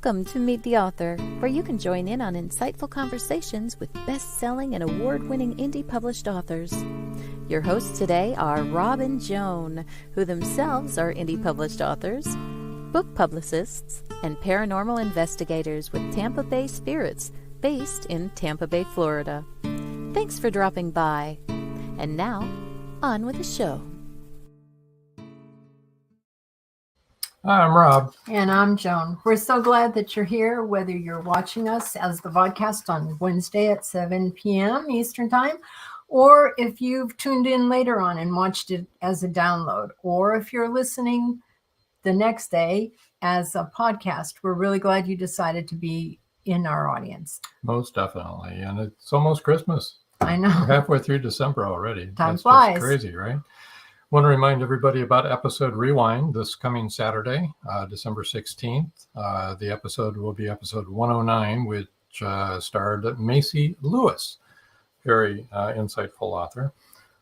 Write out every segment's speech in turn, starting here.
Welcome to Meet the Author, where you can join in on insightful conversations with best-selling and award-winning indie published authors. Your hosts today are Rob and Joan, who themselves are indie published authors, book publicists, and paranormal investigators with Tampa Bay Spirits, based in Tampa Bay, Florida. Thanks for dropping by. And now, on with the show. Hi, I'm Rob. And I'm Joan. We're so glad that you're here, whether you're watching us as the podcast on Wednesday at 7 p.m. Eastern Time, or if you've tuned in later on and watched it as a download, or if you're listening the next day as a podcast. We're really glad you decided to be in our audience. Most definitely. And it's almost Christmas. I know. We're halfway through December already. Time flies. Just crazy, right? Want to remind everybody about Episode Rewind this coming Saturday, December 16th. The episode will be episode 109, which starred Macy Lewis, very insightful author.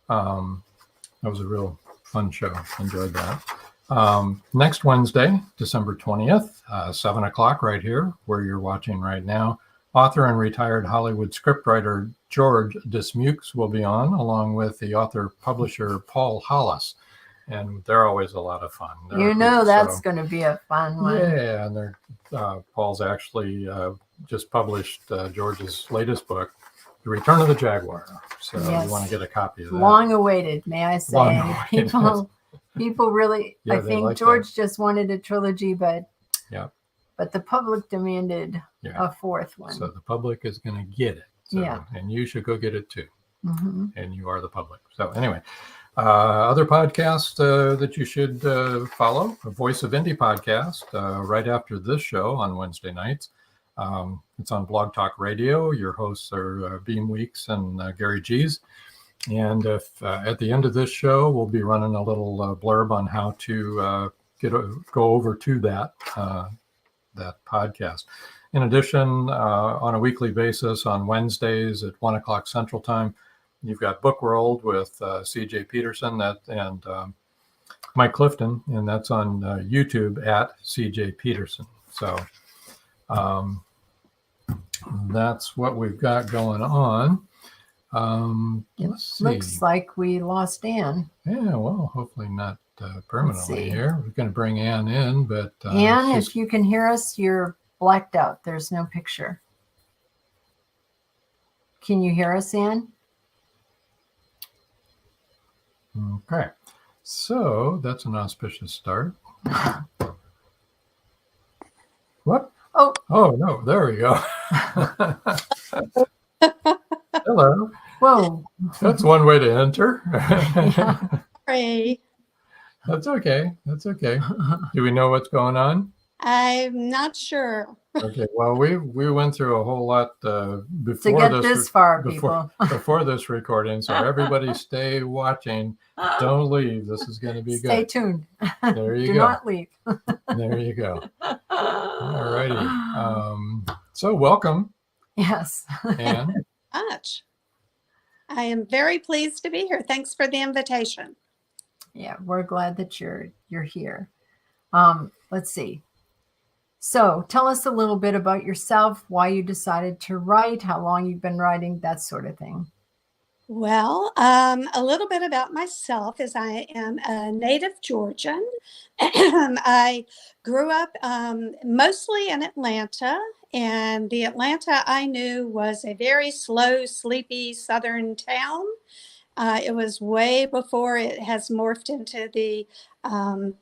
That was a real fun show. Enjoyed that. Next Wednesday, December 20th, 7 o'clock right here, where you're watching right now, author and retired Hollywood scriptwriter George Dismukes will be on, along with the author-publisher Paul Hollis. And they're always a lot of fun. That's going to be a fun one. Yeah, and Paul's actually just published George's latest book, The Return of the Jaguar. So You want to get a copy of that. Long awaited, may I say. People really, I think like George just wanted a trilogy, but the public demanded a fourth one. So the public is going to get it. So, and you should go get it too. Mm-hmm. And you are the public. So anyway, other podcasts that you should follow, a Voice of Indie podcast right after this show on Wednesday nights. It's on Blog Talk Radio. Your hosts are Beam Weeks and Gary G's. And if at the end of this show, we'll be running a little blurb on how to go over to that podcast. In addition, on a weekly basis on Wednesdays at 1 o'clock Central Time, you've got Book World with CJ Peterson and Mike Clifton, and that's on YouTube at CJ Peterson. So that's what we've got going on. Let's see. Looks like we lost Ann. Yeah, well, hopefully not permanently here. We're going to bring Ann in, but Ann, if you can hear us, you're blacked out. There's no picture. Can you hear us, Ann? Okay, so that's an auspicious start. What? Oh no, there we go. Hello. Whoa. That's one way to enter. Sorry. That's okay. Do we know what's going on? I'm not sure. Okay. Well, we went through a whole lot before to get this far, people. Before this recording. So everybody stay watching. Don't leave. This is going to be good. Stay tuned. There you go. Do not leave. There you go. All righty. So welcome. Yes. Ann. Much. I am very pleased to be here. Thanks for the invitation. Yeah, we're glad that you're here. Let's see. So tell us a little bit about yourself, why you decided to write, how long you've been writing, that sort of thing. Well, a little bit about myself is I am a native Georgian. I grew up mostly in Atlanta, and the Atlanta I knew was a very slow, sleepy southern town. It was way before it has morphed into the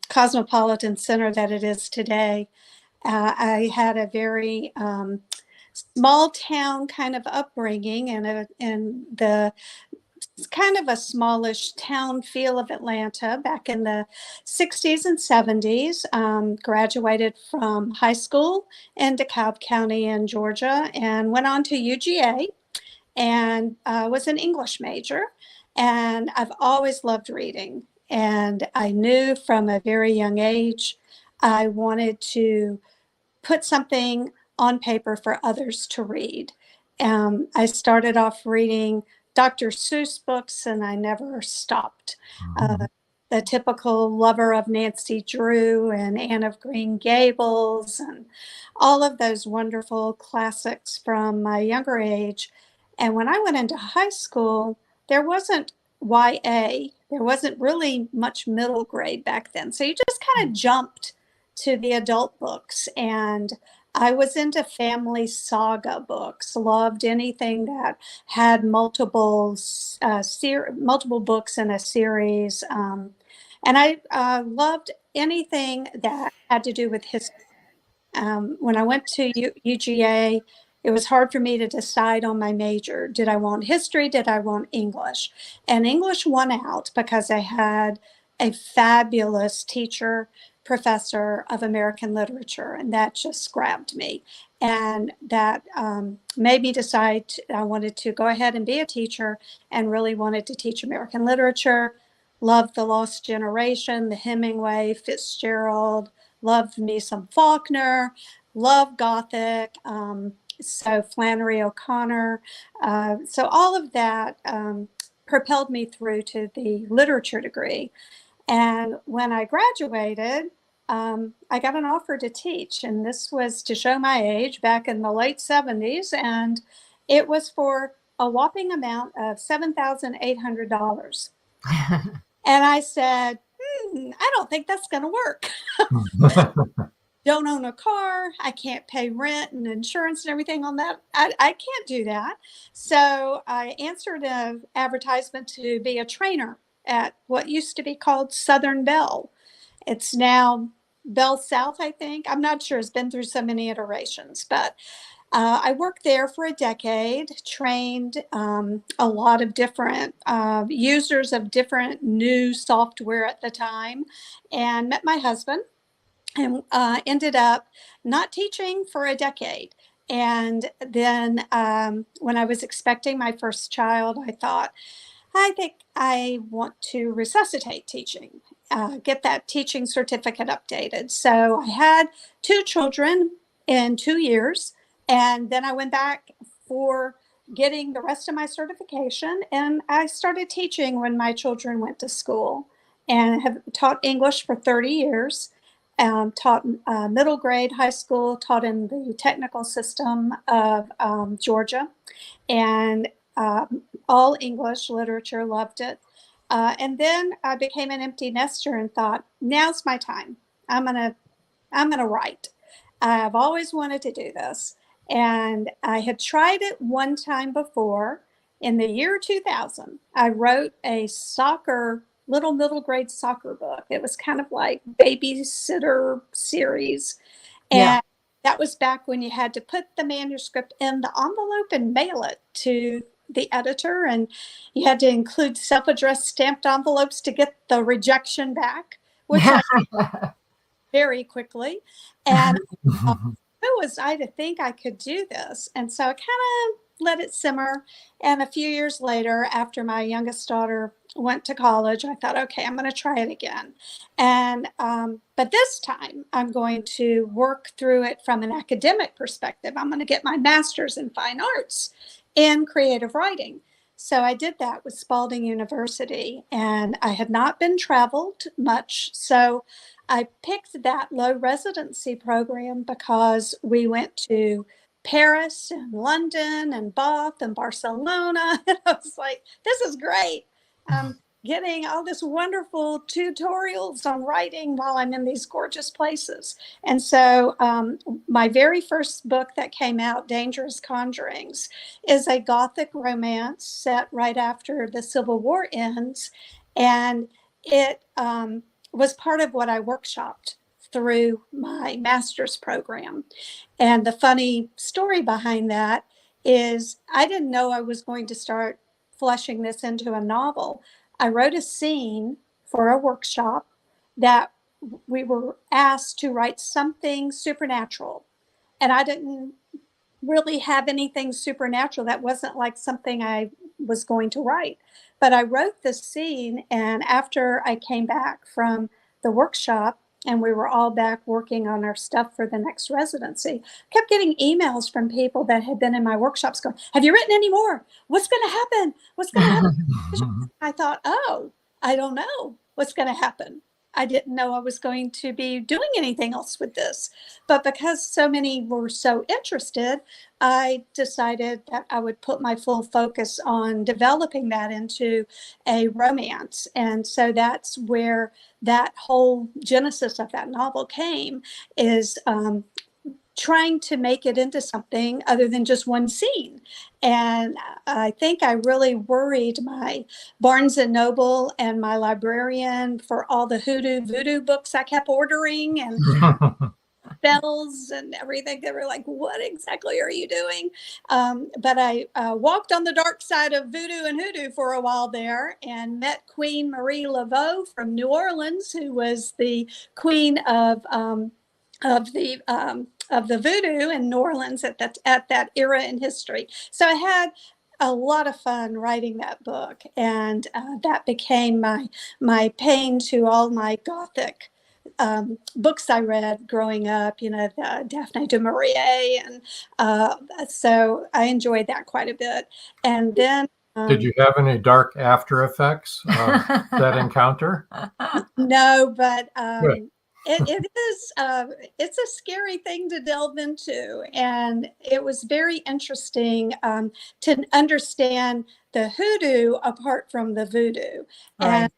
cosmopolitan center that it is today. I had a very small town kind of upbringing and the it's kind of a smallish town feel of Atlanta back in the 60s and 70s. Graduated from high school in DeKalb County in Georgia and went on to UGA and was an English major. And I've always loved reading. And I knew from a very young age I wanted to put something on paper for others to read. I started off reading Dr. Seuss books and I never stopped. The typical lover of Nancy Drew and Anne of Green Gables and all of those wonderful classics from my younger age. And when I went into high school, there wasn't YA, there wasn't really much middle grade back then. So you just kind of jumped to the adult books. And I was into family saga books, loved anything that had multiple books in a series. And I loved anything that had to do with history. When I went to UGA, it was hard for me to decide on my major. Did I want history? Did I want English? And English won out because I had a fabulous teacher, professor of American literature, and that just grabbed me. And that made me decide I wanted to go ahead and be a teacher and really wanted to teach American literature. Loved The Lost Generation, the Hemingway, Fitzgerald, loved me some Faulkner, loved Gothic, so Flannery O'Connor. So all of that propelled me through to the literature degree. And when I graduated, I got an offer to teach, and this was to show my age back in the late 70s, and it was for a whopping amount of $7,800. And I said, I don't think that's going to work. Don't own a car. I can't pay rent and insurance and everything on that. I can't do that. So I answered an advertisement to be a trainer at what used to be called Southern Bell. It's now Bell South, I think. I'm not sure. It's been through so many iterations, but I worked there for a decade, trained a lot of different users of different new software at the time, and met my husband and ended up not teaching for a decade. And then when I was expecting my first child, I thought, I think I want to resuscitate teaching, get that teaching certificate updated. So I had 2 children in 2 years. And then I went back for getting the rest of my certification. And I started teaching when my children went to school and have taught English for 30 years. Taught middle grade, high school, taught in the technical system of Georgia. And all English literature, loved it. And then I became an empty nester and thought, now's my time. I'm gonna write. I've always wanted to do this. And I had tried it one time before. In the year 2000, I wrote a little middle grade soccer book. It was kind of like babysitter series. And that was back when you had to put the manuscript in the envelope and mail it to the editor. And you had to include self-addressed stamped envelopes to get the rejection back, which I did very quickly. And who was I to think I could do this? And so I kind of let it simmer. And a few years later, after my youngest daughter went to college, I thought, okay, I'm going to try it again. And but this time I'm going to work through it from an academic perspective. I'm going to get my master's in fine arts in creative writing. So I did that with Spalding University, and I had not been traveled much. So I picked that low residency program because we went to Paris and London and Bath and Barcelona. And I was like, this is great. Getting all this wonderful tutorials on writing while I'm in these gorgeous places. And so my very first book that came out, Dangerous Conjurings, is a Gothic romance set right after the Civil War ends. And it was part of what I workshopped through my master's program. And the funny story behind that is I didn't know I was going to start fleshing this into a novel. I wrote a scene for a workshop that we were asked to write something supernatural. And I didn't really have anything supernatural. That wasn't like something I was going to write. But I wrote the scene, and after I came back from the workshop and we were all back working on our stuff for the next residency, kept getting emails from people that had been in my workshops going, have you written any more? What's going to happen? What's going to happen? I thought, oh, I don't know what's going to happen. I didn't know I was going to be doing anything else with this. But because so many were so interested, I decided that I would put my full focus on developing that into a romance. And so that's where that whole genesis of that novel came, is trying to make it into something other than just one scene. And I think I really worried my Barnes and Noble and my librarian for all the hoodoo voodoo books I kept ordering and spells and everything. They were like, what exactly are you doing? But I walked on the dark side of voodoo and hoodoo for a while there and met Queen Marie Laveau from New Orleans, who was the queen of the voodoo in New Orleans at that era in history. So I had a lot of fun writing that book, and that became my pain to all my Gothic books I read growing up, the Daphne du Maurier, and so I enjoyed that quite a bit. And then did you have any dark after effects of that encounter? No, but it's a scary thing to delve into, and it was very interesting to understand the hoodoo apart from the voodoo. Right. And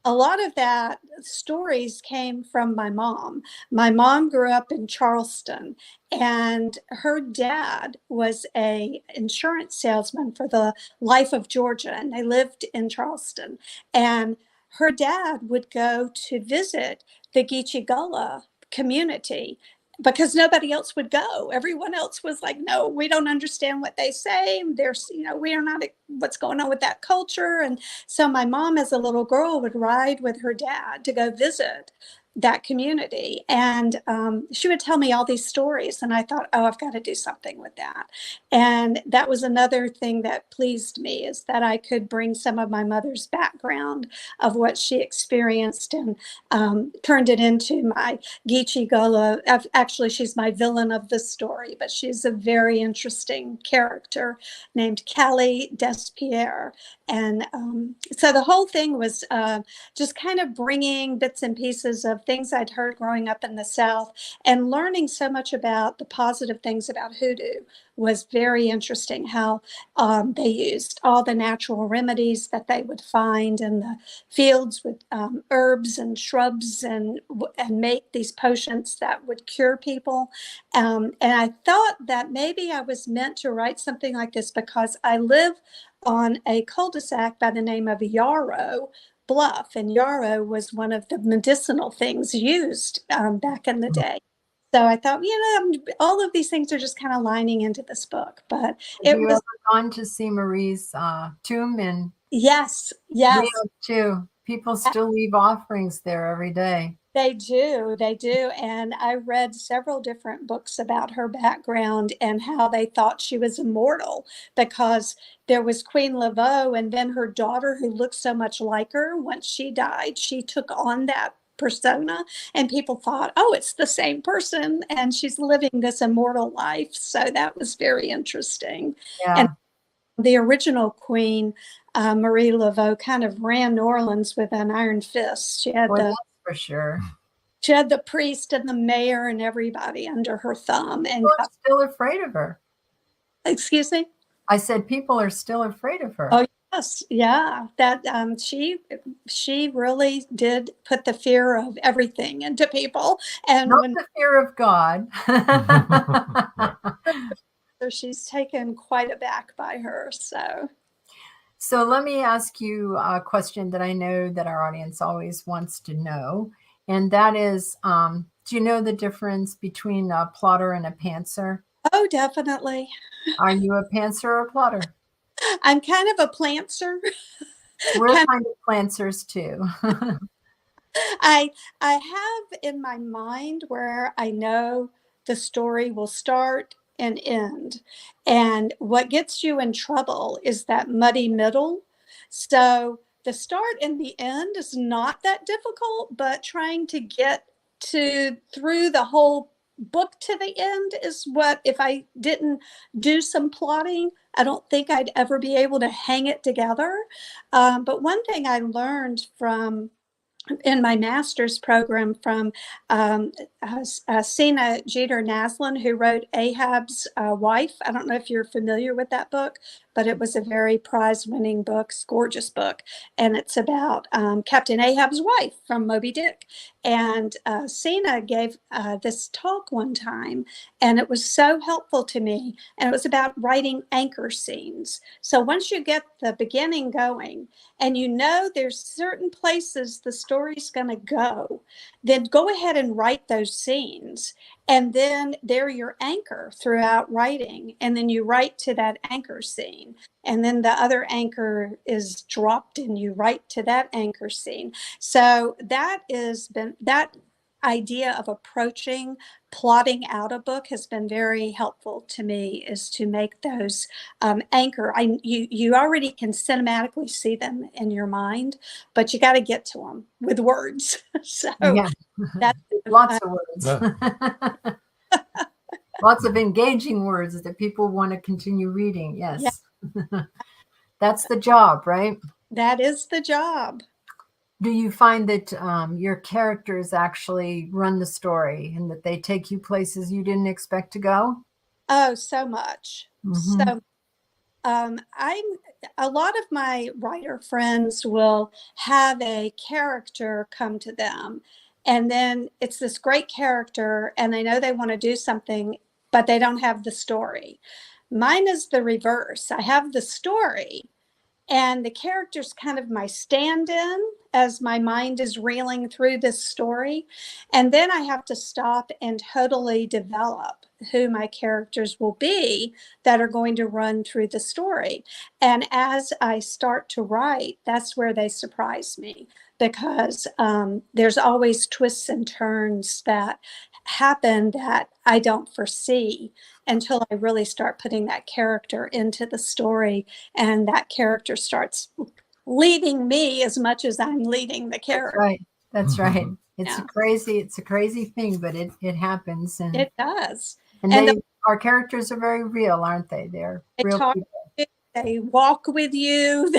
a lot of that stories came from my mom. My mom grew up in Charleston, and her dad was a insurance salesman for the Life of Georgia, and they lived in Charleston. And her dad would go to visit the Geechee Gullah community because nobody else would go. Everyone else was like, no, we don't understand what they say. There's, we are not, what's going on with that culture. And so my mom as a little girl would ride with her dad to go visit that community. And she would tell me all these stories. And I thought, oh, I've got to do something with that. And that was another thing that pleased me, is that I could bring some of my mother's background of what she experienced and turned it into my Geechee Gullah. Actually, she's my villain of the story, but she's a very interesting character named Callie Despierre. And so the whole thing was just kind of bringing bits and pieces of things I'd heard growing up in the South, and learning so much about the positive things about hoodoo was very interesting. How they used all the natural remedies that they would find in the fields with herbs and shrubs, and make these potions that would cure people. And I thought that maybe I was meant to write something like this because I live on a cul-de-sac by the name of Yarrow Bluff, and yarrow was one of the medicinal things used back in the day. So I thought, all of these things are just kind of lining into this book. But Have you ever gone to see Marie's tomb in Yes. Rio too? People still leave offerings there every day. They do. And I read several different books about her background and how they thought she was immortal, because there was Queen Laveau, and then her daughter, who looked so much like her. Once she died, she took on that persona, and people thought, oh, it's the same person, and she's living this immortal life. So that was very interesting. Yeah. And the original queen, Marie Laveau, kind of ran New Orleans with an iron fist. She had that's for sure. She had the priest and the mayor and everybody under her thumb. And I'm still afraid of her. Excuse me? I said people are still afraid of her. Oh, yes. Yeah. That she really did put the fear of everything into people. And Not the fear of God. so she's taken quite aback by her. So let me ask you a question that I know that our audience always wants to know. And that is, do you know the difference between a plotter and a pantser? Oh, definitely. Are you a pantser or a plotter? I'm kind of a plantser. We're kind of plantsers too. I have in my mind where I know the story will start and end. And what gets you in trouble is that muddy middle. So the start and the end is not that difficult, but trying to get through the whole book to the end is what, if I didn't do some plotting, I don't think I'd ever be able to hang it together. But one thing I learned in my master's program from Sina Jeter Naslin, who wrote Ahab's Wife. I don't know if you're familiar with that book, but it was a very prize-winning book, gorgeous book. And it's about Captain Ahab's wife from Moby Dick. And Sina gave this talk one time, and it was so helpful to me. And it was about writing anchor scenes. So once you get the beginning going, and you know there's certain places the story's going to go, then go ahead and write those scenes. And then they're your anchor throughout writing. And then you write to that anchor scene. And then the other anchor is dropped and you write to that anchor scene. So that idea of approaching plotting out a book has been very helpful to me, is to make those anchor. You already can cinematically see them in your mind, but you got to get to them with words. So yeah. that's lots of words. Lots of engaging words that people want to continue reading. Yes. Yeah. That's the job, right? That is the job. Do you find that your characters actually run the story and that they take you places you didn't expect to go? Oh, so much. Mm-hmm. So a lot of my writer friends will have a character come to them, and then it's this great character and they know they want to do something, but they don't have the story. Mine is the reverse. I have the story, and the character's kind of my stand-in as my mind is reeling through this story. And then I have to stop and totally develop who my characters will be that are going to run through the story. And as I start to write, that's where they surprise me, because there's always twists and turns that happen that I don't foresee until I really start putting that character into the story, and that character starts leading me as much as I'm leading the character. Right. That's right. It's a crazy thing, but it happens, and it does. And our characters are very real, aren't they? They're real people. They walk with you.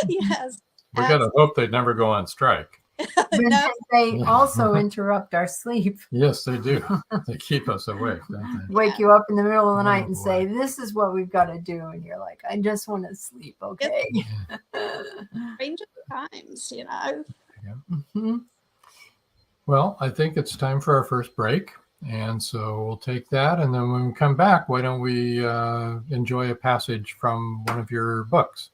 Yes. We got to hope they never go on strike. No. They also interrupt our sleep. Yes, they do. They keep us awake, don't they? Wake you up in the middle of the night and say, "This is what we've got to do," and you're like, "I just want to sleep." Okay. Range of times, you know. Yeah. Mm-hmm. Well, I think it's time for our first break, and so we'll take that, and then when we come back, why don't we enjoy a passage from one of your books?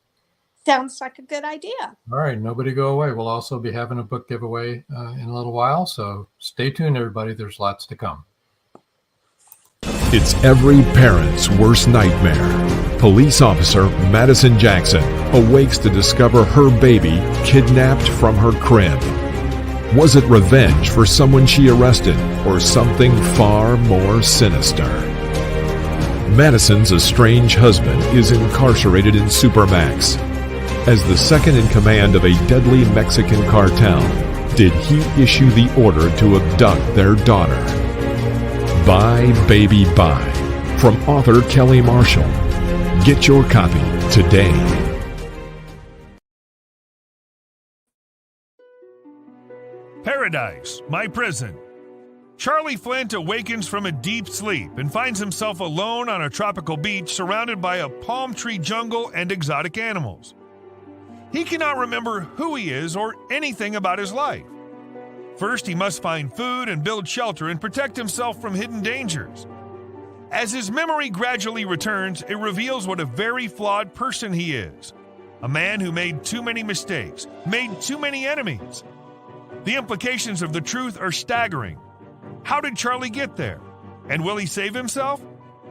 Sounds like a good idea. All right, nobody go away. We'll also be having a book giveaway in a little while, so stay tuned, everybody. There's lots to come. It's every parent's worst nightmare. Police officer Madison Jackson awakes to discover her baby kidnapped from her crib. Was it revenge for someone she arrested, or something far more sinister? Madison's estranged husband is incarcerated in Supermax. As the second in command of a deadly Mexican cartel, did he issue the order to abduct their daughter? Bye, Baby, Bye, from author Kelly Marshall. Get your copy today. Paradise, my prison. Charlie Flint awakens from a deep sleep and finds himself alone on a tropical beach surrounded by a palm tree jungle and exotic animals. He cannot remember who he is or anything about his life. First, he must find food and build shelter and protect himself from hidden dangers. As his memory gradually returns, it reveals what a very flawed person he is. A man who made too many mistakes, made too many enemies. The implications of the truth are staggering. How did Charlie get there? And will he save himself?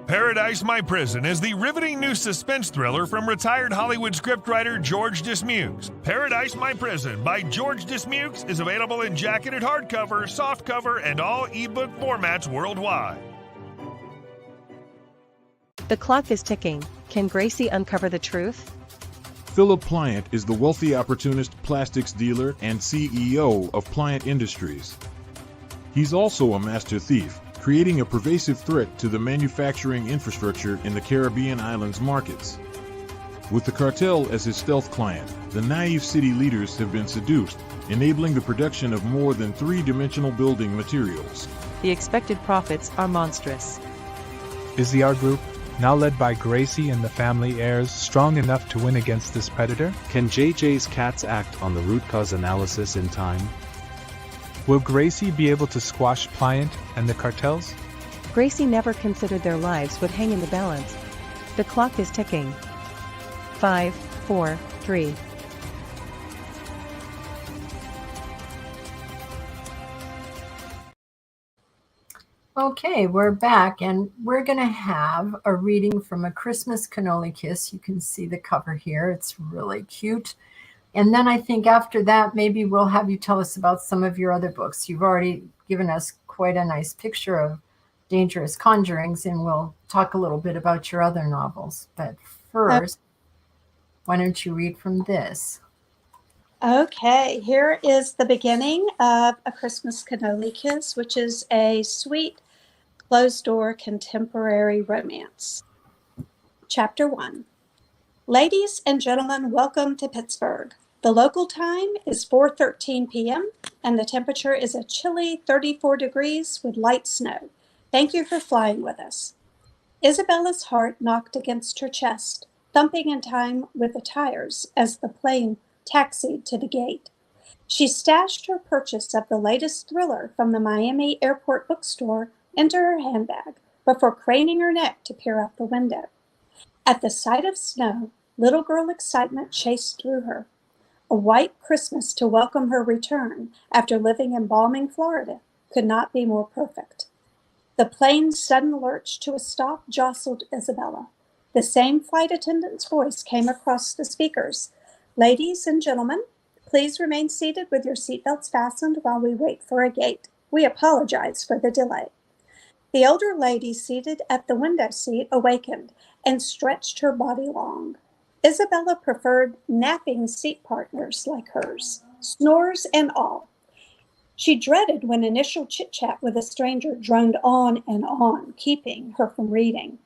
Paradise My Prison is the riveting new suspense thriller from retired Hollywood scriptwriter George Dismukes. Paradise My Prison by George Dismukes is available in jacketed hardcover, softcover, and all ebook formats worldwide. The clock is ticking. Can Gracie uncover the truth? Philip Pliant is the wealthy opportunist plastics dealer and CEO of Pliant Industries. He's also a master thief, creating a pervasive threat to the manufacturing infrastructure in the Caribbean islands markets. With the cartel as his stealth client, the naive city leaders have been seduced, enabling the production of more than three-dimensional building materials. The expected profits are monstrous. Is the R Group, now led by Gracie and the family heirs, strong enough to win against this predator? Can JJ's cats act on the root cause analysis in time? Will Gracie be able to squash Pliant and the cartels? Gracie never considered their lives would hang in the balance. The clock is ticking. 5, 4, 3. Okay, we're back, and we're going to have a reading from A Christmas Cannoli Kiss. You can see the cover here. It's really cute. And then I think after that, maybe we'll have you tell us about some of your other books. You've already given us quite a nice picture of Dangerous Conjurings, and we'll talk a little bit about your other novels. But first, why don't you read from this? Okay, here is the beginning of A Christmas Cannoli Kiss, which is a sweet, closed-door contemporary romance. Chapter 1. Ladies and gentlemen, welcome to Pittsburgh. The local time is 4:13 p.m., and the temperature is a chilly 34 degrees with light snow. Thank you for flying with us. Isabella's heart knocked against her chest, thumping in time with the tires as the plane taxied to the gate. She stashed her purchase of the latest thriller from the Miami Airport bookstore into her handbag before craning her neck to peer out the window. At the sight of snow, little girl excitement chased through her. A white Christmas to welcome her return after living in balmy Florida could not be more perfect. The plane's sudden lurch to a stop jostled Isabella. The same flight attendant's voice came across the speakers. Ladies and gentlemen, please remain seated with your seatbelts fastened while we wait for a gate. We apologize for the delay. The elder lady seated at the window seat awakened and stretched her body long. Isabella preferred napping seat partners like hers, snores and all. She dreaded when initial chit-chat with a stranger droned on and on, keeping her from reading.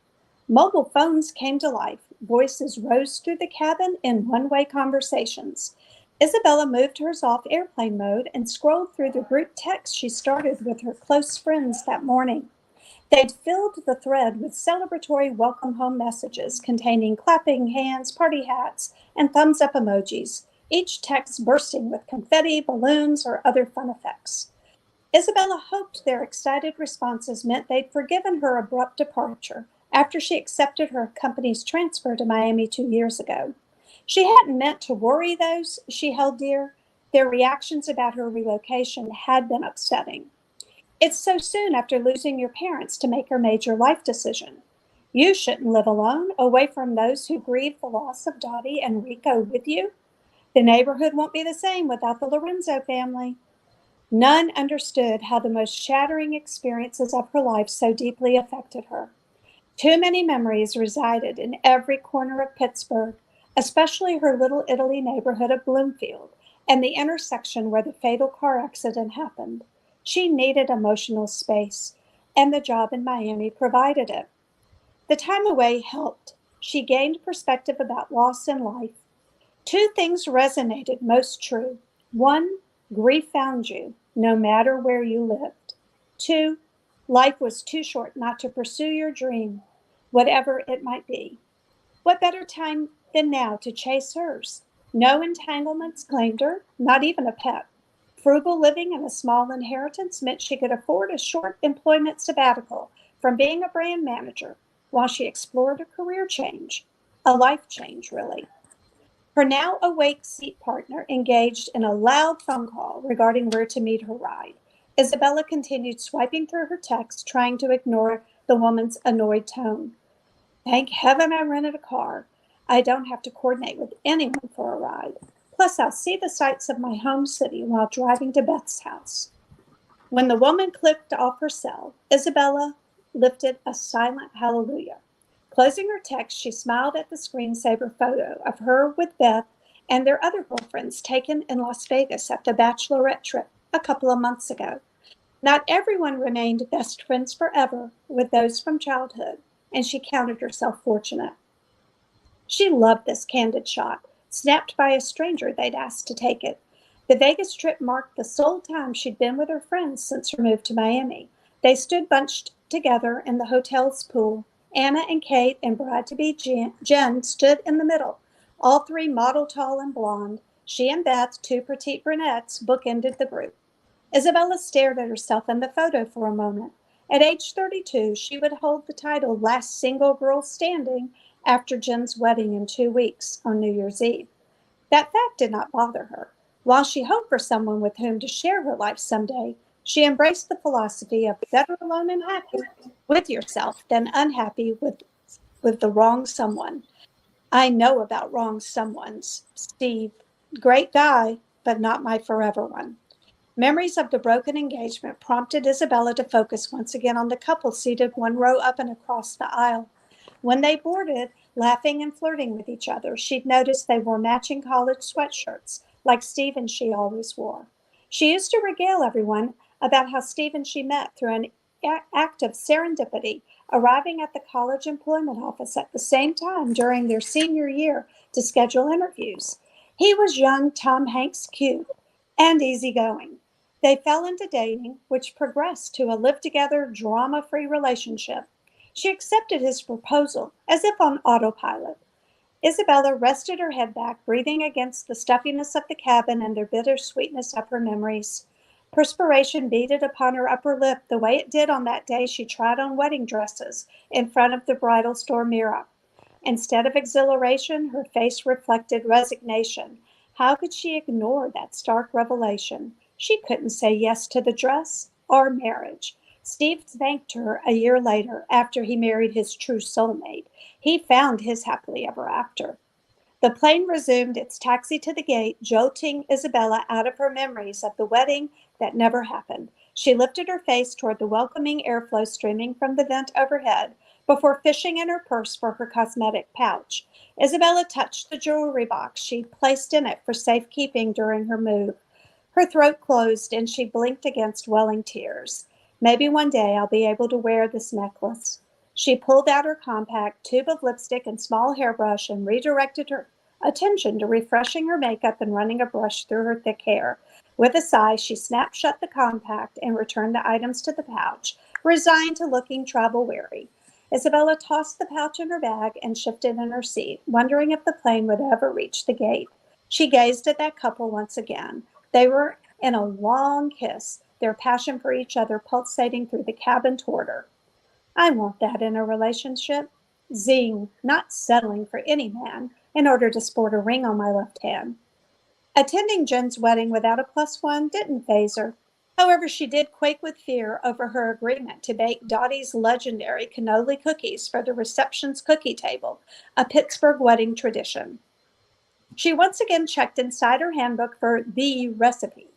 Mobile phones came to life. Voices rose through the cabin in one-way conversations. Isabella moved hers off airplane mode and scrolled through the group text she started with her close friends that morning. They'd filled the thread with celebratory welcome home messages containing clapping hands, party hats, and thumbs-up emojis, each text bursting with confetti, balloons, or other fun effects. Isabella hoped their excited responses meant they'd forgiven her abrupt departure after she accepted her company's transfer to Miami 2 years ago. She hadn't meant to worry those she held dear. Their reactions about her relocation had been upsetting. It's so soon after losing your parents to make her major life decision. You shouldn't live alone, away from those who grieve the loss of Dottie and Rico with you. The neighborhood won't be the same without the Lorenzo family. None understood how the most shattering experiences of her life so deeply affected her. Too many memories resided in every corner of Pittsburgh, especially her Little Italy neighborhood of Bloomfield and the intersection where the fatal car accident happened. She needed emotional space, and the job in Miami provided it. The time away helped. She gained perspective about loss in life. 2 things resonated most true. 1, grief found you, no matter where you lived. 2, life was too short not to pursue your dream, whatever it might be. What better time than now to chase hers? No entanglements claimed her, not even a pet. Frugal living and a small inheritance meant she could afford a short employment sabbatical from being a brand manager while she explored a career change, a life change, really. Her now awake seat partner engaged in a loud phone call regarding where to meet her ride. Isabella continued swiping through her texts, trying to ignore the woman's annoyed tone. Thank heaven I rented a car. I don't have to coordinate with anyone for a ride. Plus, I'll see the sights of my home city while driving to Beth's house. When the woman clicked off her cell, Isabella lifted a silent hallelujah. Closing her text, she smiled at the screensaver photo of her with Beth and their other girlfriends taken in Las Vegas at the bachelorette trip a couple of months ago. Not everyone remained best friends forever with those from childhood, and she counted herself fortunate. She loved this candid shot, snapped by a stranger they'd asked to take it. The Vegas trip marked the sole time she'd been with her friends since her move to Miami. They stood bunched together in the hotel's pool. Anna and Kate and bride-to-be Jen stood in the middle, all three model tall and blonde. She and Beth, two petite brunettes, bookended the group. Isabella stared at herself in the photo for a moment. At age 32, she would hold the title last single girl standing after Jen's wedding in 2 weeks on New Year's Eve. That fact did not bother her. While she hoped for someone with whom to share her life someday, she embraced the philosophy of better alone and happy with yourself than unhappy with the wrong someone. I know about wrong someones. Steve, great guy, but not my forever one. Memories of the broken engagement prompted Isabella to focus once again on the couple seated one row up and across the aisle. When they boarded, laughing and flirting with each other, she'd noticed they wore matching college sweatshirts, like Steve and she always wore. She used to regale everyone about how Steve and she met through an act of serendipity, arriving at the college employment office at the same time during their senior year to schedule interviews. He was young Tom Hanks cute and easygoing. They fell into dating, which progressed to a live-together, drama-free relationship. She accepted his proposal as if on autopilot. Isabella rested her head back, breathing against the stuffiness of the cabin and the bittersweetness of her memories. Perspiration beaded upon her upper lip the way it did on that day she tried on wedding dresses in front of the bridal store mirror. Instead of exhilaration, her face reflected resignation. How could she ignore that stark revelation? She couldn't say yes to the dress or marriage. Steve thanked her a year later after he married his true soulmate. He found his happily ever after. The plane resumed its taxi to the gate, jolting Isabella out of her memories of the wedding that never happened. She lifted her face toward the welcoming airflow streaming from the vent overhead before fishing in her purse for her cosmetic pouch. Isabella touched the jewelry box she'd placed in it for safekeeping during her move. Her throat closed and she blinked against welling tears. Maybe one day I'll be able to wear this necklace. She pulled out her compact tube of lipstick and small hairbrush and redirected her attention to refreshing her makeup and running a brush through her thick hair. With a sigh, she snapped shut the compact and returned the items to the pouch, resigned to looking travel-weary. Isabella tossed the pouch in her bag and shifted in her seat, wondering if the plane would ever reach the gate. She gazed at that couple once again. They were in a long kiss, their passion for each other pulsating through the cabin toward her. I want that in a relationship. Zing, not settling for any man in order to sport a ring on my left hand. Attending Jen's wedding without a +1 didn't faze her. However, she did quake with fear over her agreement to bake Dottie's legendary cannoli cookies for the reception's cookie table, a Pittsburgh wedding tradition. She once again checked inside her handbook for the recipe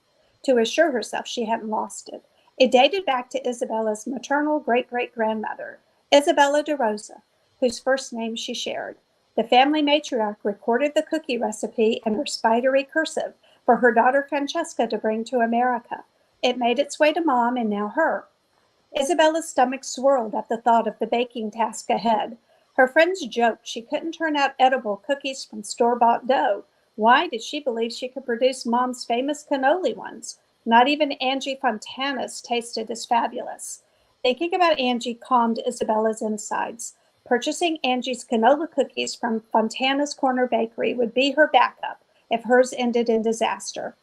to assure herself she hadn't lost it. It dated back to Isabella's maternal great-great-grandmother, Isabella de Rosa, whose first name she shared. The family matriarch recorded the cookie recipe in her spidery cursive for her daughter Francesca to bring to America. It made its way to Mom and now her. Isabella's stomach swirled at the thought of the baking task ahead. Her friends joked she couldn't turn out edible cookies from store-bought dough. Why did she believe she could produce Mom's famous cannoli ones? Not even Angie Fontana's tasted as fabulous. Thinking about Angie calmed Isabella's insides. Purchasing Angie's canola cookies from Fontana's Corner Bakery would be her backup if hers ended in disaster.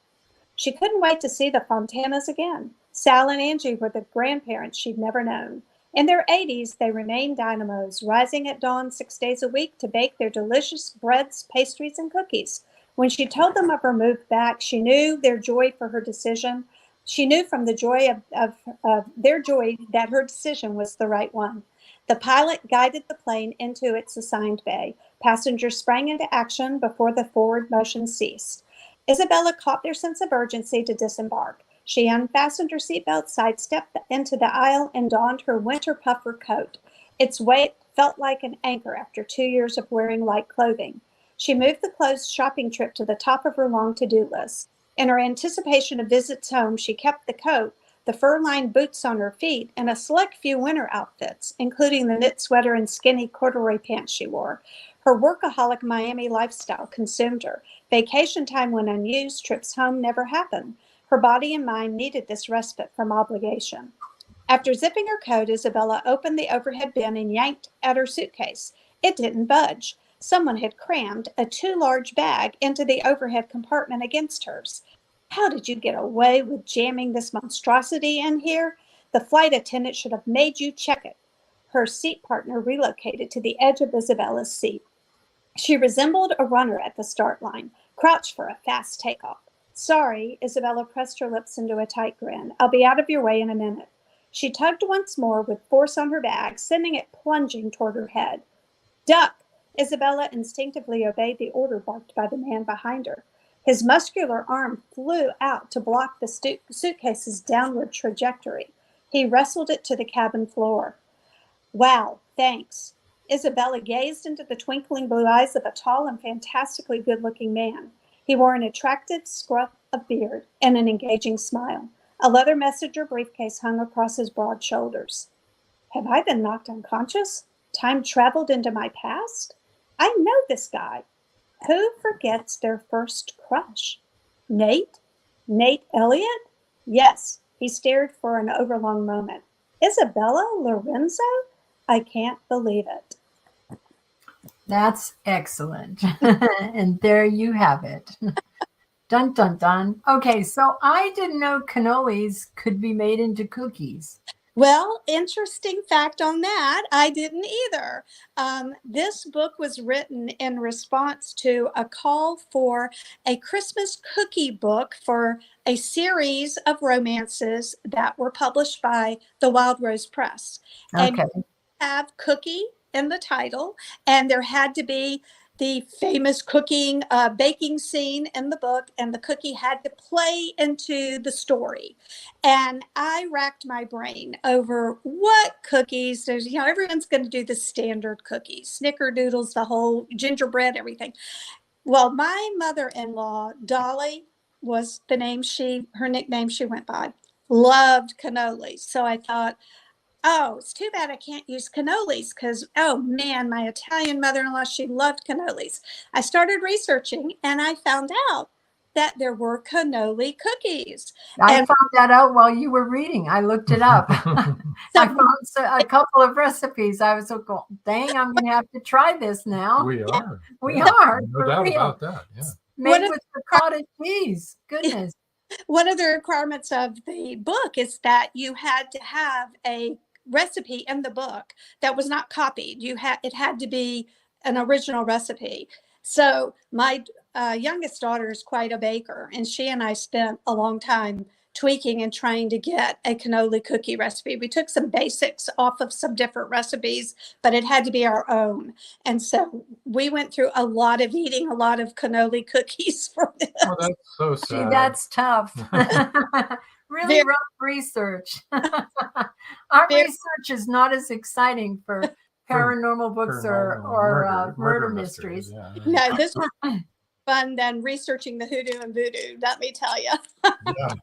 She couldn't wait to see the Fontanas again. Sal and Angie were the grandparents she'd never known. In their 80s, they remained dynamos, rising at dawn 6 days a week to bake their delicious breads, pastries, and cookies. When she told them of her move back, she knew their joy for her decision. She knew from the joy of their joy that her decision was the right one. The pilot guided the plane into its assigned bay. Passengers sprang into action before the forward motion ceased. Isabella caught their sense of urgency to disembark. She unfastened her seatbelt, sidestepped into the aisle, and donned her winter puffer coat. Its weight felt like an anchor after 2 years of wearing light clothing. She moved the clothes shopping trip to the top of her long to-do list. In her anticipation of visits home, she kept the coat, the fur-lined boots on her feet, and a select few winter outfits, including the knit sweater and skinny corduroy pants she wore. Her workaholic Miami lifestyle consumed her. Vacation time went unused, trips home never happened. Her body and mind needed this respite from obligation. After zipping her coat, Isabella opened the overhead bin and yanked at her suitcase. It didn't budge. Someone had crammed a too large bag into the overhead compartment against hers. How did you get away with jamming this monstrosity in here? The flight attendant should have made you check it. Her seat partner relocated to the edge of Isabella's seat. She resembled a runner at the start line, crouched for a fast takeoff. Sorry, Isabella pressed her lips into a tight grin. I'll be out of your way in a minute. She tugged once more with force on her bag, sending it plunging toward her head. Duck! Isabella instinctively obeyed the order barked by the man behind her. His muscular arm flew out to block the suitcase's downward trajectory. He wrestled it to the cabin floor. Wow, thanks. Isabella gazed into the twinkling blue eyes of a tall and fantastically good-looking man. He wore an attractive scruff of beard and an engaging smile. A leather messenger briefcase hung across his broad shoulders. Have I been knocked unconscious? Time traveled into my past? I know this guy. Who forgets their first crush? Nate? Nate Elliott? Yes, he stared for an overlong moment. Isabella Lorenzo? I can't believe it. That's excellent. And there you have it. Dun, dun, dun. Okay, so I didn't know cannolis could be made into cookies. Well, interesting fact on that. I didn't either. This book was written in response to a call for a Christmas cookie book for a series of romances that were published by the Wild Rose Press. Okay. And have cookie in the title, and there had to be the famous baking scene in the book, and the cookie had to play into the story. And I racked my brain over what cookies. There's, everyone's going to do the standard cookies, snickerdoodles, the whole gingerbread, everything. Well, my mother-in-law, Dolly, was her nickname she went by, loved cannolis. So I thought, oh, it's too bad I can't use cannolis because, oh man, my Italian mother-in-law, she loved cannolis. I started researching and I found out that there were cannoli cookies. I found that out while you were reading. I looked it up. I found a couple of recipes. I was like, dang, I'm going to have to try this now. We are. We are. No doubt about that. Yeah. Made with ricotta cheese. Goodness. One of the requirements of the book is that you had to have a recipe in the book that was not copied. It had to be an original recipe. So my youngest daughter is quite a baker, and she and I spent a long time tweaking and trying to get a cannoli cookie recipe. We took some basics off of some different recipes, but it had to be our own. And so we went through a lot of eating a lot of cannoli cookies for this. Oh, that's so sad. Gee, that's tough. Really rough research. Our research is not as exciting for paranormal books or murder mysteries. Yeah. No, this was fun than researching the hoodoo and voodoo, let me tell you. Yeah.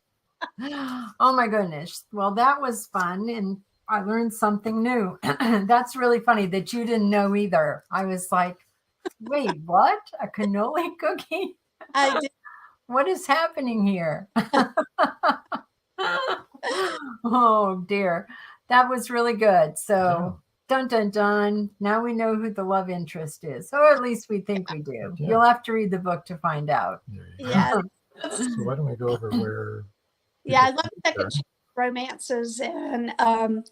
Oh my goodness. Well, that was fun, and I learned something new. That's really funny that you didn't know either. I was like, wait, what? A cannoli cookie? I did. What is happening here? Oh dear. That was really good. So dun dun dun. Now we know who the love interest is. Or at least we think we do. Yeah. You'll have to read the book to find out. There you go. Yeah. So why don't we go over where? Yeah, I people love can second start? chance romances, and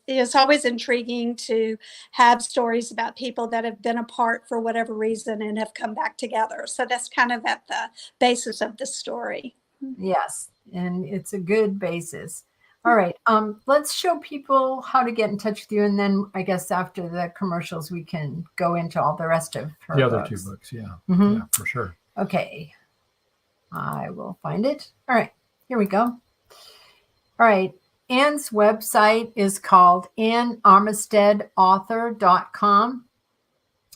it's always intriguing to have stories about people that have been apart for whatever reason and have come back together. So that's kind of at the basis of the story. Yes, and it's a good basis. All right. Let's show people how to get in touch with you, and then I guess after the commercials we can go into all the rest of her The other books. 2 books, yeah. Mhm. Yeah, for sure. Okay. I will find it. All right. Here we go. All right. Anne's website is called ArmisteadAuthor.com.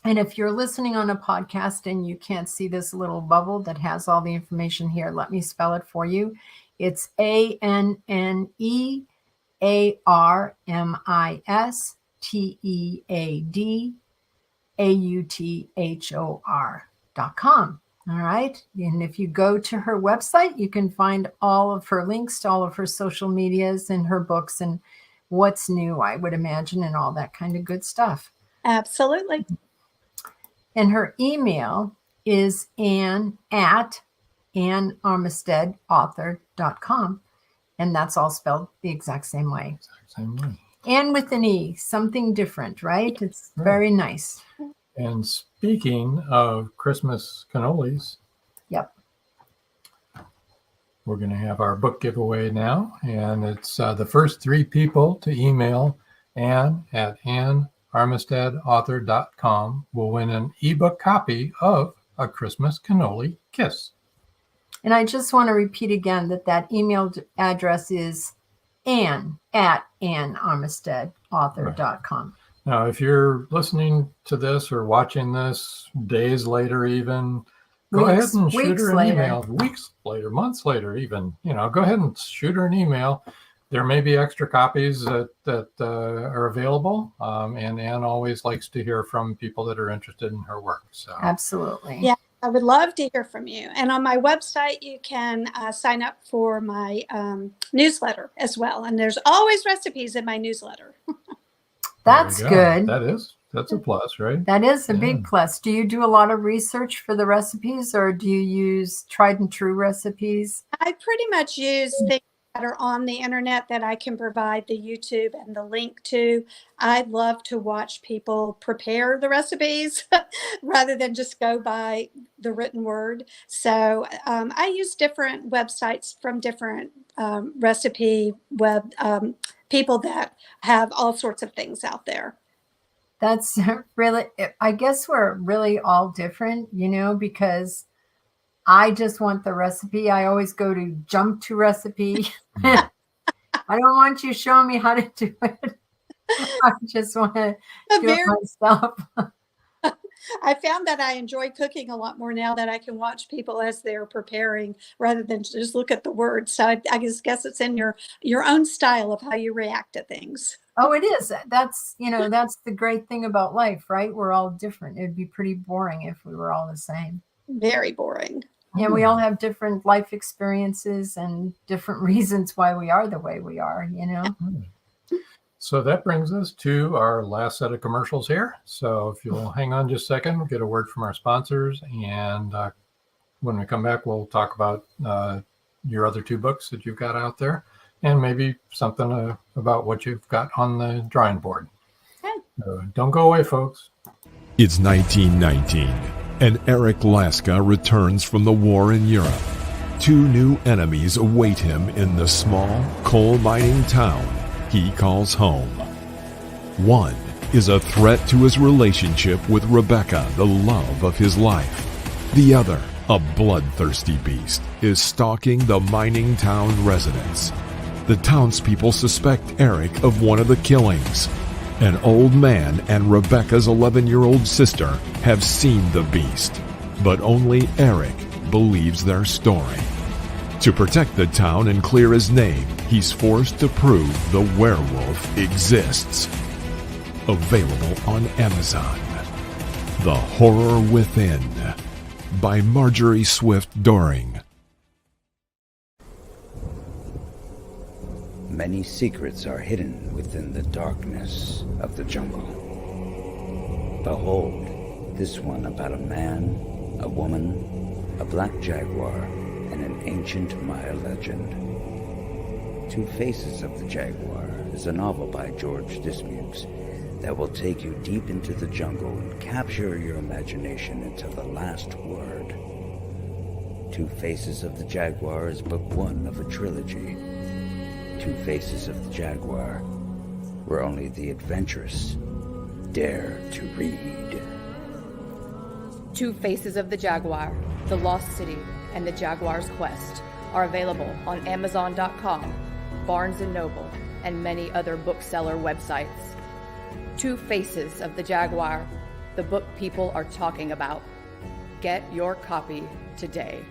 And if you're listening on a podcast and you can't see this little bubble that has all the information here, let me spell it for you. It's AnneArmisteadAuthor.com. All right. And if you go to her website, you can find all of her links to all of her social medias and her books and what's new, I would imagine, and all that kind of good stuff. Absolutely. And her email is Anne@AnneArmisteadAuthor.com. And that's all spelled the exact same way. Same way. And with an E, something different, right? It's Right. very nice. And speaking of Christmas cannolis, Yep. we're going to have our book giveaway now. And it's the first 3 people to email Anne@AnneArmisteadAuthor.com will win an ebook copy of A Christmas Cannoli Kiss. And I just want to repeat again that email address is Anne@AnneArmisteadAuthor.com. Now, if you're listening to this or watching this days later, even go ahead and shoot her an email. Weeks later, months later, even, go ahead and shoot her an email. There may be extra copies that are available. And Anne always likes to hear from people that are interested in her work. So absolutely. Yeah, I would love to hear from you. And on my website, you can sign up for my newsletter as well. And there's always recipes in my newsletter. That's good. That's a plus, right? That is a big plus. Do you do a lot of research for the recipes, or do you use tried and true recipes? I pretty much use things that are on the internet that I can provide the YouTube and the link to. I love to watch people prepare the recipes rather than just go by the written word. So I use different websites from different recipe web people that have all sorts of things out there. That's really, I guess we're really all different, because I just want the recipe. I always go to jump to recipe. I don't want you showing me how to do it. I just want to do it myself. I found that I enjoy cooking a lot more now that I can watch people as they're preparing rather than just look at the words. So I just guess it's in your own style of how you react to things. Oh, it is. That's the great thing about life, right? We're all different. It'd be pretty boring if we were all the same. Very boring. And we all have different life experiences and different reasons why we are the way we are, So that brings us to our last set of commercials here. So if you'll hang on just a second, we'll get a word from our sponsors. And when we come back, we'll talk about your other 2 books that you've got out there and maybe something about what you've got on the drawing board. Okay. So don't go away, folks. It's 1919, and Eric Laska returns from the war in Europe. 2 new enemies await him in the small coal mining town he calls home. One is a threat to his relationship with Rebecca, the love of his life. The other, a bloodthirsty beast, is stalking the mining town residents. The townspeople suspect Eric of one of the killings. An old man and Rebecca's 11-year-old sister have seen the beast, but only Eric believes their story. To protect the town and clear his name, he's forced to prove the werewolf exists. Available on Amazon. The Horror Within by Marjorie Swift Doring. Many secrets are hidden within the darkness of the jungle. Behold, this one about a man, a woman, a black jaguar, and an ancient Maya legend. Two Faces of the Jaguar is a novel by George Dismukes that will take you deep into the jungle and capture your imagination until the last word. Two Faces of the Jaguar is book one of a trilogy. Two Faces of the Jaguar, where only the adventurous dare to read. Two Faces of the Jaguar, The Lost City, and The Jaguar's Quest are available on Amazon.com, Barnes & Noble, and many other bookseller websites. Two Faces of the Jaguar, the book people are talking about. Get your copy today.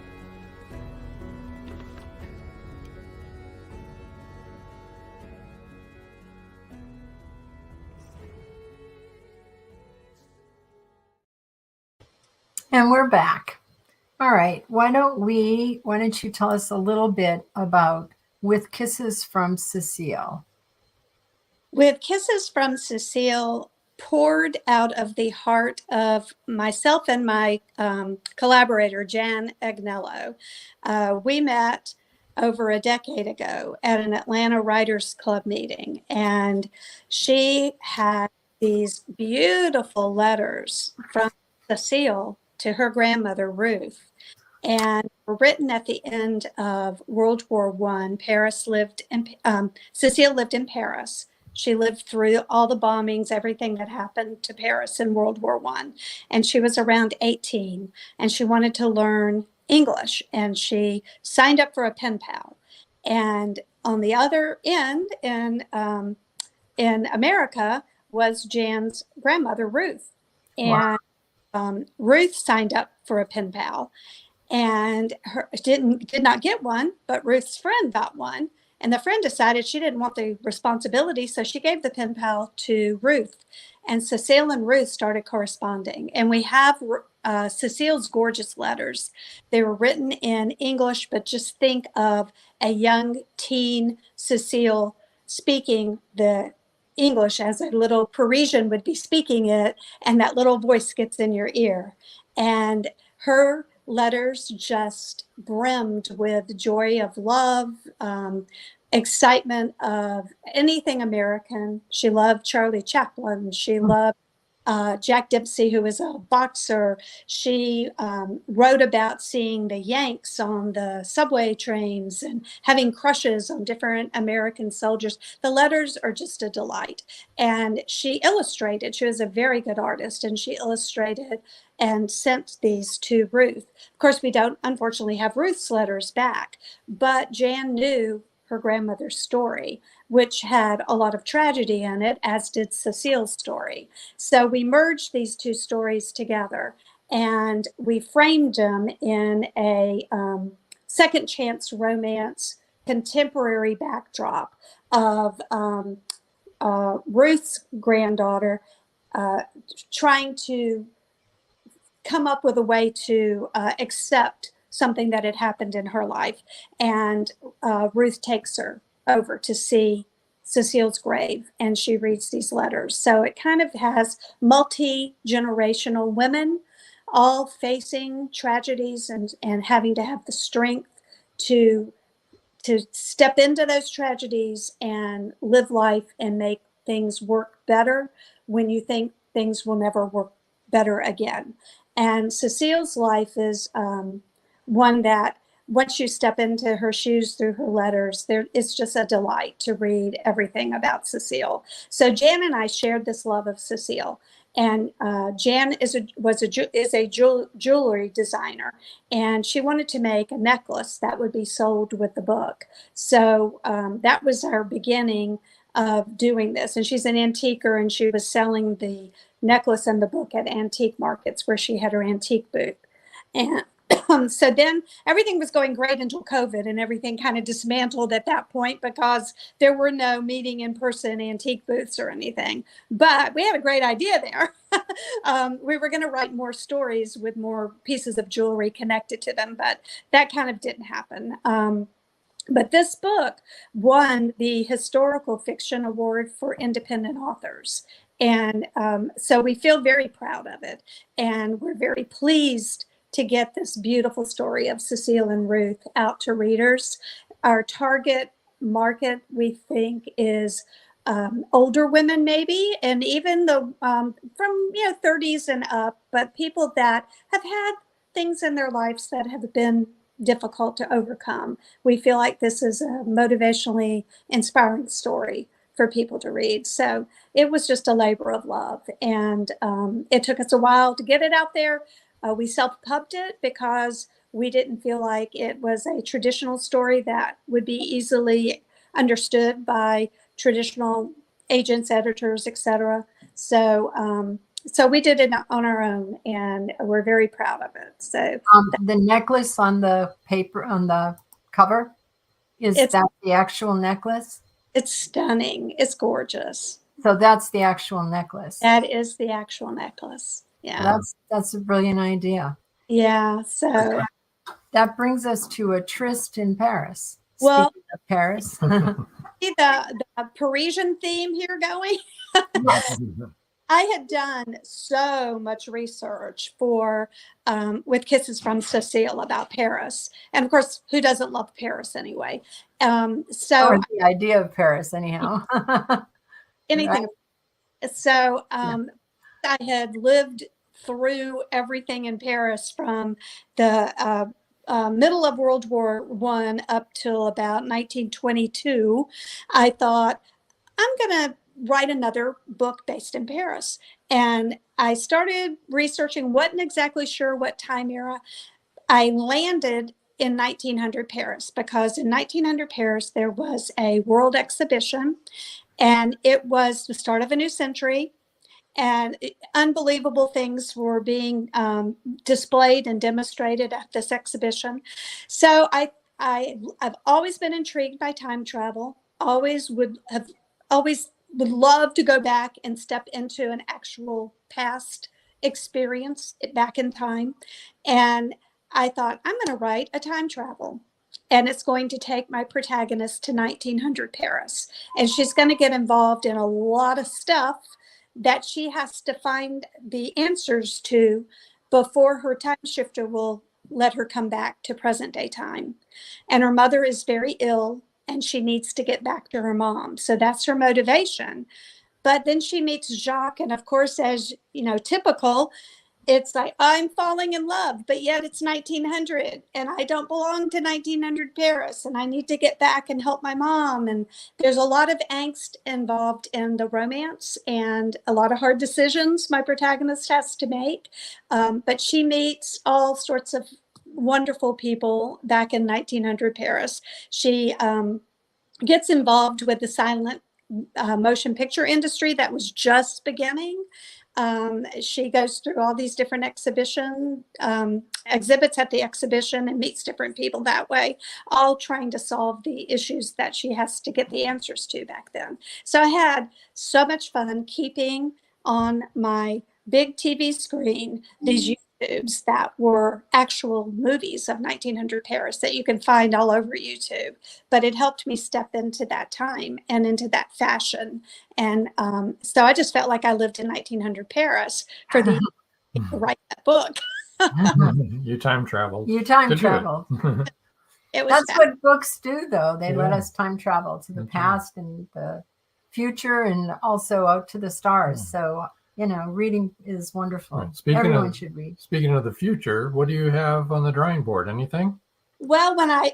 And we're back. All right. Why don't you tell us a little bit about With Kisses from Cecile? With Kisses from Cecile, poured out of the heart of myself and my collaborator, Jan Agnello. We met over a decade ago at an Atlanta Writers Club meeting, and she had these beautiful letters from Cecile to her grandmother, Ruth, and were written at the end of World War I. Cecile lived in Paris. She lived through all the bombings, everything that happened to Paris in World War I. And she was around 18, and she wanted to learn English, and she signed up for a pen pal. And on the other end, in America, was Jan's grandmother, Ruth. And Ruth signed up for a pen pal, and did not get one, but Ruth's friend got one. And the friend decided she didn't want the responsibility, so she gave the pen pal to Ruth. And Cecile and Ruth started corresponding. And we have Cecile's gorgeous letters. They were written in English, but just think of a young teen Cecile speaking the English as a little Parisian would be speaking it, and that little voice gets in your ear. And her letters just brimmed with joy of love, excitement of anything American. She loved Charlie Chaplin. She loved Jack Dempsey, who was a boxer. She wrote about seeing the Yanks on the subway trains and having crushes on different American soldiers. The letters are just a delight. And she illustrated. She was a very good artist, and she illustrated and sent these to Ruth. Of course, we don't, unfortunately, have Ruth's letters back, but Jan knew her grandmother's story, which had a lot of tragedy in it, as did Cecile's story. So we merged these two stories together, and we framed them in a second chance romance contemporary backdrop of Ruth's granddaughter trying to come up with a way to accept something that had happened in her life. And Ruth takes her over to see Cecile's grave, and she reads these letters. So it kind of has multi-generational women all facing tragedies and having to have the strength to step into those tragedies and live life and make things work better when you think things will never work better again. And Cecile's life is one that once you step into her shoes through her letters, it's just a delight to read everything about Cecile. So Jan and I shared this love of Cecile. And Jan is a jewelry designer, and she wanted to make a necklace that would be sold with the book. So that was our beginning of doing this. And she's an antiquer, and she was selling the necklace and the book at antique markets where she had her antique booth. And so then everything was going great until COVID, and everything kind of dismantled at that point because there were no meeting in person antique booths or anything. But we had a great idea there. We were going to write more stories with more pieces of jewelry connected to them, but that kind of didn't happen. But this book won the Historical Fiction Award for Independent Authors. And so we feel very proud of it. And we're very pleased to get this beautiful story of Cecile and Ruth out to readers. Our target market, we think, is older women, maybe, and even the from 30s and up, but people that have had things in their lives that have been difficult to overcome. We feel like this is a motivationally inspiring story for people to read. So it was just a labor of love, and it took us a while to get it out there. We self-pubbed it because we didn't feel like it was a traditional story that would be easily understood by traditional agents, editors, etc. So we did it on our own, and we're very proud of it. So the necklace on the paper, on the cover, is that the actual necklace? It's stunning. It's gorgeous. So that's the actual necklace. That is the actual necklace. Yeah. That's a brilliant idea. Yeah. So that brings us to a tryst in Paris. Well, speaking of Paris. See the Parisian theme here going? I had done so much research for with Kisses from Cecile about Paris, and of course, who doesn't love Paris anyway? Or the idea of Paris, anyhow. Anything. Right? So I had lived through everything in Paris from the middle of World War I up till about 1922. I thought, I'm going to write another book based in Paris. And I started researching, wasn't exactly sure what time era. I landed in 1900 Paris, because in 1900 Paris, there was a world exhibition, and it was the start of a new century. And unbelievable things were being displayed and demonstrated at this exhibition. So I've always been intrigued by time travel. Always would love to go back and step into an actual past experience back in time. And I thought, I'm going to write a time travel. And it's going to take my protagonist to 1900 Paris. And she's going to get involved in a lot of stuff that she has to find the answers to before her time shifter will let her come back to present day time. And her mother is very ill, and she needs to get back to her mom. So that's her motivation. But then she meets Jacques, and of course, as you know, typical, it's like, I'm falling in love, but yet it's 1900, and I don't belong to 1900 Paris, and I need to get back and help my mom. And there's a lot of angst involved in the romance, and a lot of hard decisions my protagonist has to make. But she meets all sorts of wonderful people back in 1900 Paris. She gets involved with the silent motion picture industry that was just beginning. She goes through all these different exhibits at the exhibition, and meets different people that way, all trying to solve the issues that she has to get the answers to back then. So I had so much fun keeping on my big TV screen these YouTubes that were actual movies of 1900 Paris that you can find all over YouTube. But it helped me step into that time and into that fashion. And so I just felt like I lived in 1900 Paris for the to write that book. You time traveled. You time traveled. That's what books do, though. They let us time travel to the past and the future, and also out to the stars. So, you know, reading is wonderful. Right. Everyone should read. Speaking of the future, what do you have on the drawing board? Anything? Well, when I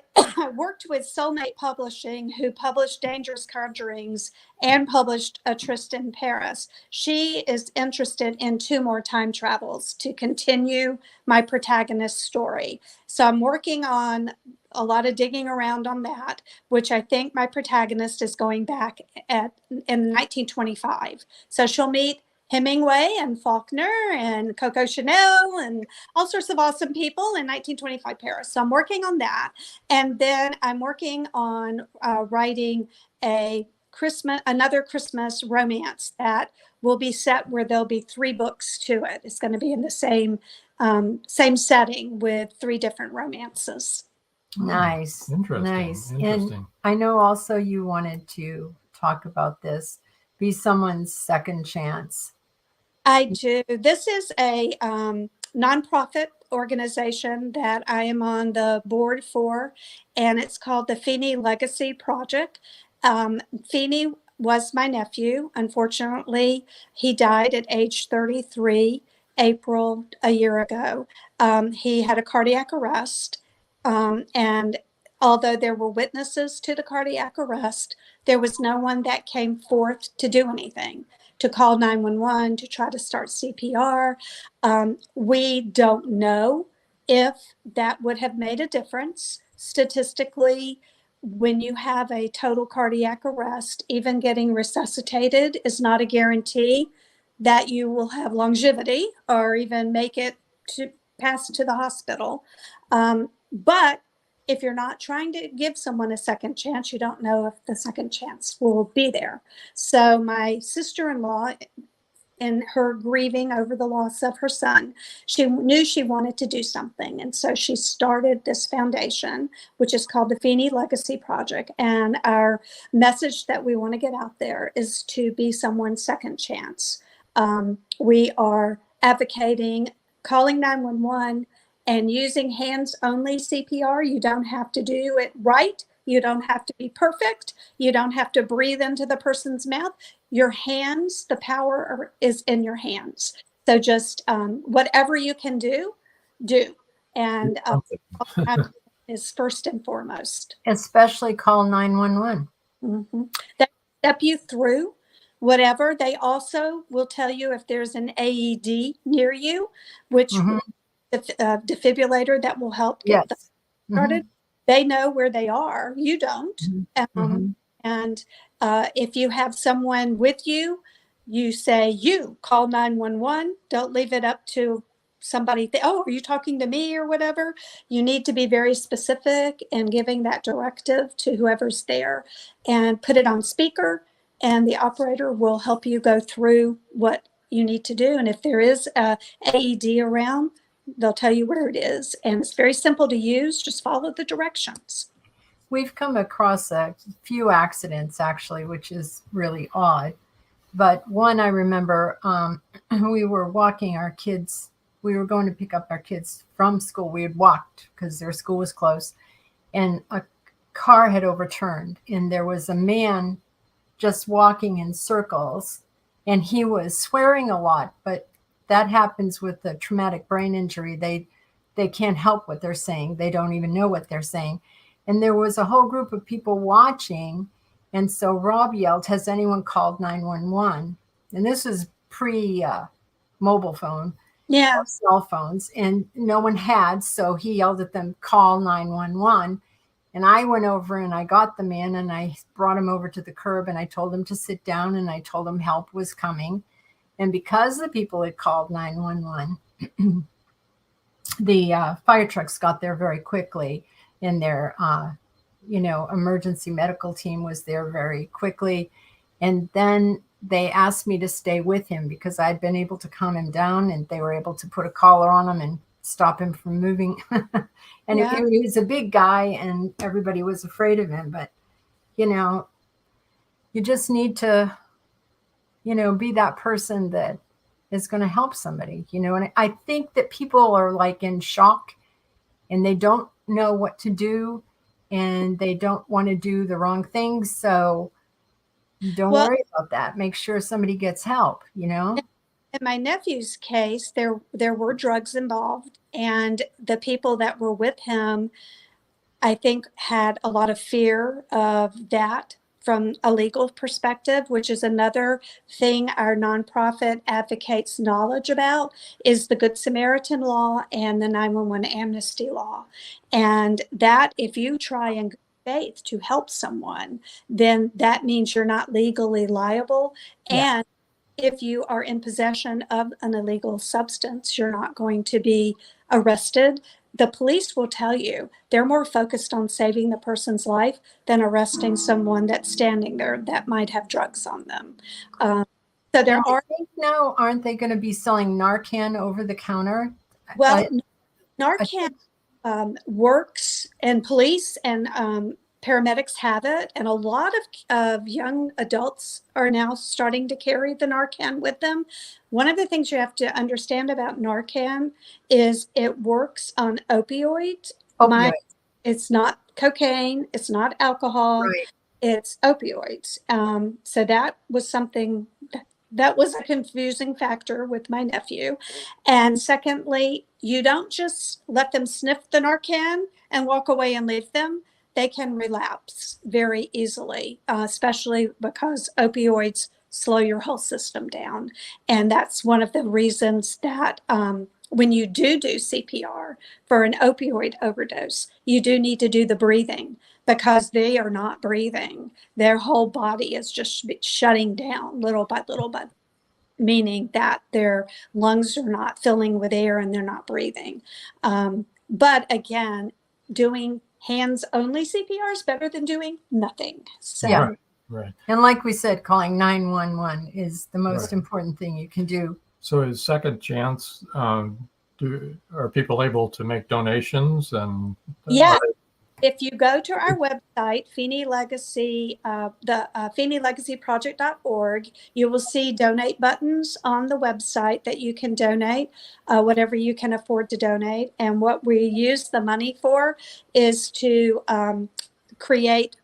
worked with Soulmate Publishing, who published Dangerous Conjurings and published A Tryst in Paris, she is interested in 2 more time travels to continue my protagonist's story. So I'm working on a lot of digging around on that, which I think my protagonist is going back in 1925. So she'll meet Hemingway and Faulkner and Coco Chanel and all sorts of awesome people in 1925 Paris. So I'm working on that. And then I'm working on writing another Christmas romance that will be set where there'll be 3 books to it. It's going to be in the same setting with 3 different romances. Nice. Interesting. Nice. Interesting. And I know also you wanted to talk about this, be someone's second chance. I do. This is a nonprofit organization that I am on the board for, and it's called the Feeney Legacy Project. Feeney was my nephew. Unfortunately, he died at age 33, April, a year ago. He had a cardiac arrest, and although there were witnesses to the cardiac arrest, there was no one that came forth to do anything, to call 911, to try to start CPR. We don't know if that would have made a difference. Statistically, when you have a total cardiac arrest, even getting resuscitated is not a guarantee that you will have longevity or even make it to pass to the hospital. But if you're not trying to give someone a second chance, you don't know if the second chance will be there. So my sister-in-law, in her grieving over the loss of her son, she knew she wanted to do something. And so she started this foundation, which is called the Feeney Legacy Project. And our message that we want to get out there is to be someone's second chance. We are advocating calling 911 and using hands-only CPR. You don't have to do it right. You don't have to be perfect. You don't have to breathe into the person's mouth. Your hands, the power is in your hands. So just whatever you can do, do. And is first and foremost. Especially call 911. Mm-hmm. That step you through whatever. They also will tell you if there's an AED near you, which defibrillator that will help get them started. They know where they are. You don't. And if you have someone with you, you say, you call 911. Don't leave it up to somebody. Oh, are you talking to me or whatever? You need to be very specific in giving that directive to whoever's there, and put it on speaker, and the operator will help you go through what you need to do. And if there is a AED around, they'll tell you where it is. And it's very simple to use. Just follow the directions. We've come across a few accidents, actually, which is really odd. But one I remember, we were walking our kids. We were going to pick up our kids from school. We had walked because their school was close. And a car had overturned. And there was a man just walking in circles. And he was swearing a lot. But that happens with a traumatic brain injury. They can't help what they're saying. They don't even know what they're saying. And there was a whole group of people watching. And so Rob yelled, has anyone called 911? And this was pre-mobile phone, cell phones. And no one had. So he yelled at them, call 911. And I went over and I got the man and I brought him over to the curb and I told him to sit down and I told him help was coming. And because the people had called 911, the fire trucks got there very quickly. And their, emergency medical team was there very quickly. And then they asked me to stay with him because I'd been able to calm him down, and they were able to put a collar on him and stop him from moving. And he was a big guy and everybody was afraid of him. But, you just need to, be that person that is going to help somebody, and I think that people are like in shock and they don't know what to do and they don't want to do the wrong things. So don't worry about that. Make sure somebody gets help, In my nephew's case, there were drugs involved, and the people that were with him, I think, had a lot of fear of that from a legal perspective, which is another thing our nonprofit advocates knowledge about, is the Good Samaritan law and the 911 amnesty law. And that if you try in good faith to help someone, then that means you're not legally liable. And if you are in possession of an illegal substance, you're not going to be arrested. The police will tell you they're more focused on saving the person's life than arresting someone that's standing there that might have drugs on them. So there are. I think now, aren't they going to be selling Narcan over the counter? Well, Narcan works, and police and paramedics have it, and a lot of young adults are now starting to carry the Narcan with them. One of the things you have to understand about Narcan is it works on opioids. It's not cocaine, it's not alcohol, Right. it's opioids. So that was something that was a confusing factor with my nephew. And secondly, you don't just let them sniff the Narcan and walk away and leave them. They can relapse very easily, especially because opioids slow your whole system down. And that's one of the reasons that when you do CPR for an opioid overdose, you do need to do the breathing, because they are not breathing. Their whole body is just shutting down little by little, meaning that their lungs are not filling with air and they're not breathing. But again, doing hands-only CPR is better than doing nothing. So, Yeah. Right. And like we said, calling 911 is the most Right. important thing you can do. So is Second Chance, are people able to make donations? And yeah. If you go to our website, Feeney Legacy, FeeneyLegacyProject.org, you will see donate buttons on the website that you can donate whatever you can afford to donate. And what we use the money for is to create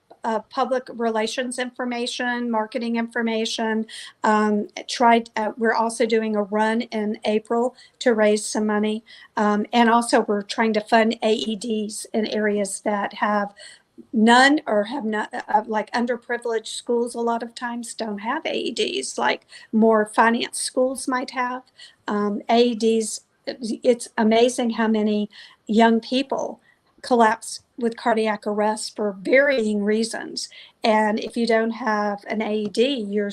public relations information, marketing information. We're also doing a run in April to raise some money. And also we're trying to fund AEDs in areas that have none or have not, like underprivileged schools a lot of times don't have AEDs, like more finance schools might have. AEDs, it's amazing how many young people collapse with cardiac arrest for varying reasons. And if you don't have an AED, you're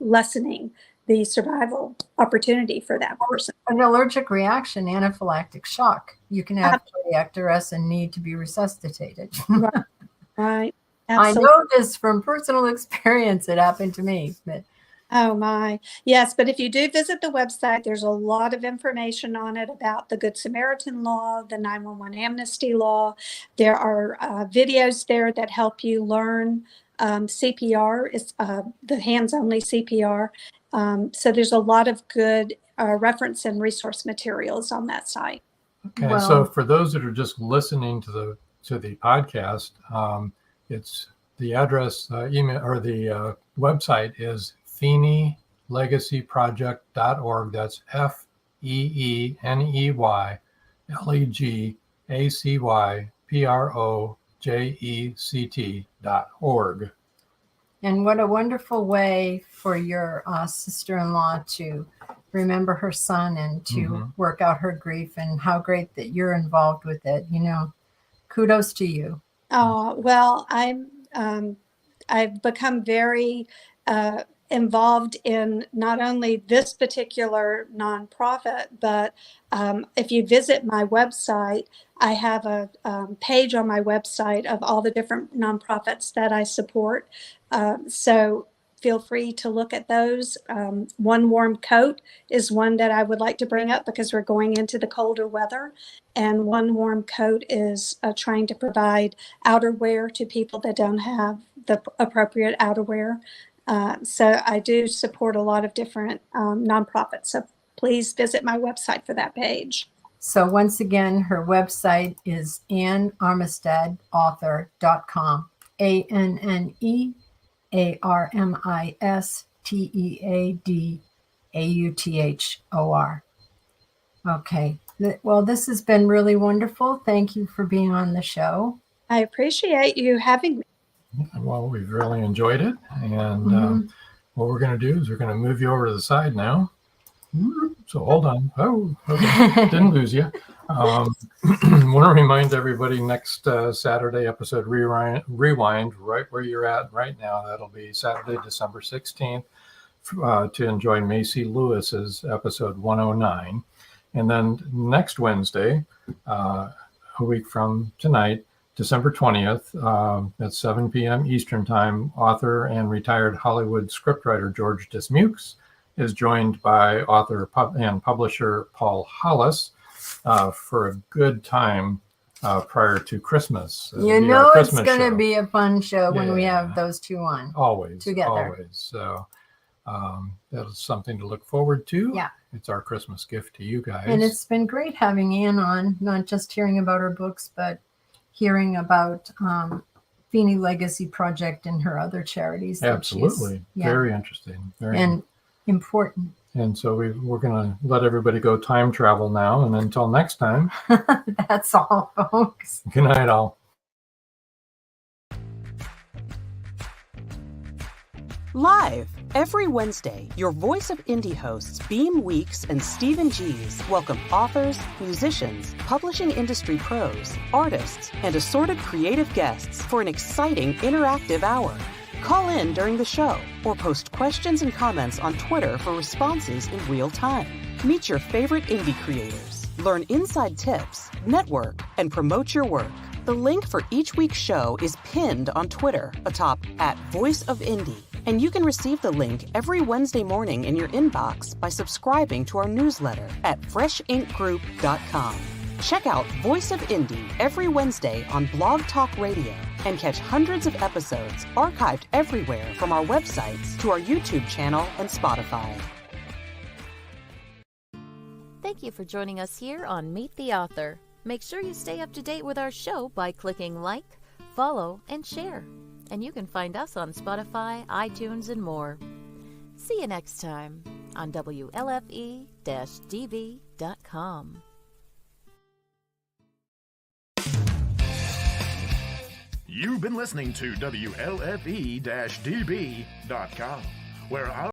lessening the survival opportunity for that person. An allergic reaction, anaphylactic shock. You can have cardiac arrest and need to be resuscitated. Right. I know this from personal experience. It happened to me. But oh my, yes. But if you do visit the website, there's a lot of information on it about the Good Samaritan law, the 911 amnesty law. There are videos there that help you learn CPR. It's the hands-only CPR. So there's a lot of good reference and resource materials on that site. Okay, well, so for those that are just listening to the podcast, it's the address, email, or the website is FeeneyLegacyProject.org. That's FeeneyLegacyProject.org. And what a wonderful way for your sister-in-law to remember her son and to work out her grief, and how great that you're involved with it. You know, kudos to you. Oh, well, I've become very involved in not only this particular nonprofit, but if you visit my website, I have a page on my website of all the different nonprofits that I support. So feel free to look at those. One Warm Coat is one that I would like to bring up because we're going into the colder weather. And One Warm Coat is trying to provide outerwear to people that don't have the appropriate outerwear. So I do support a lot of different nonprofits. So please visit my website for that page. So once again, her website is AnnArmistadAuthor.com. AnnArmistadAuthor. Okay. Well, this has been really wonderful. Thank you for being on the show. I appreciate you having me. Well, we've really enjoyed it. And what we're going to do is we're going to move you over to the side now. So hold on. Oh, okay. Didn't lose you. Want to remind everybody, next Saturday episode Rewind right where you're at right now. That'll be Saturday, December 16th, to enjoy Macy Lewis's episode 109. And then next Wednesday, a week from tonight, December 20th, at 7 p.m. Eastern Time, author and retired Hollywood scriptwriter George Dismukes is joined by author and publisher Paul Hollis for a good time prior to Christmas. You know it's going to be a fun show when we have those two on. Always. Together. Always. So that is something to look forward to. Yeah. It's our Christmas gift to you guys. And it's been great having Ann on, not just hearing about her books, but hearing about Feeney Legacy Project and her other charities. Absolutely. Very interesting. Very important. And so we're going to let everybody go time travel now. And until next time. That's all, folks. Good night, all. Live every Wednesday, your Voice of Indie hosts Beam Weeks and Stephen Gees welcome authors, musicians, publishing industry pros, artists, and assorted creative guests for an exciting interactive hour. Call in during the show or post questions and comments on Twitter for responses in real time. Meet your favorite indie creators, learn inside tips, network, and promote your work. The link for each week's show is pinned on Twitter atop @VoiceOfIndie. And you can receive the link every Wednesday morning in your inbox by subscribing to our newsletter at freshinkgroup.com. Check out Voice of Indie every Wednesday on Blog Talk Radio and catch hundreds of episodes archived everywhere from our websites to our YouTube channel and Spotify. Thank you for joining us here on Meet the Author. Make sure you stay up to date with our show by clicking like, follow, and share. And you can find us on Spotify, iTunes, and more. See you next time on WLFE-DV.com. You've been listening to WLFE-DB.com, where our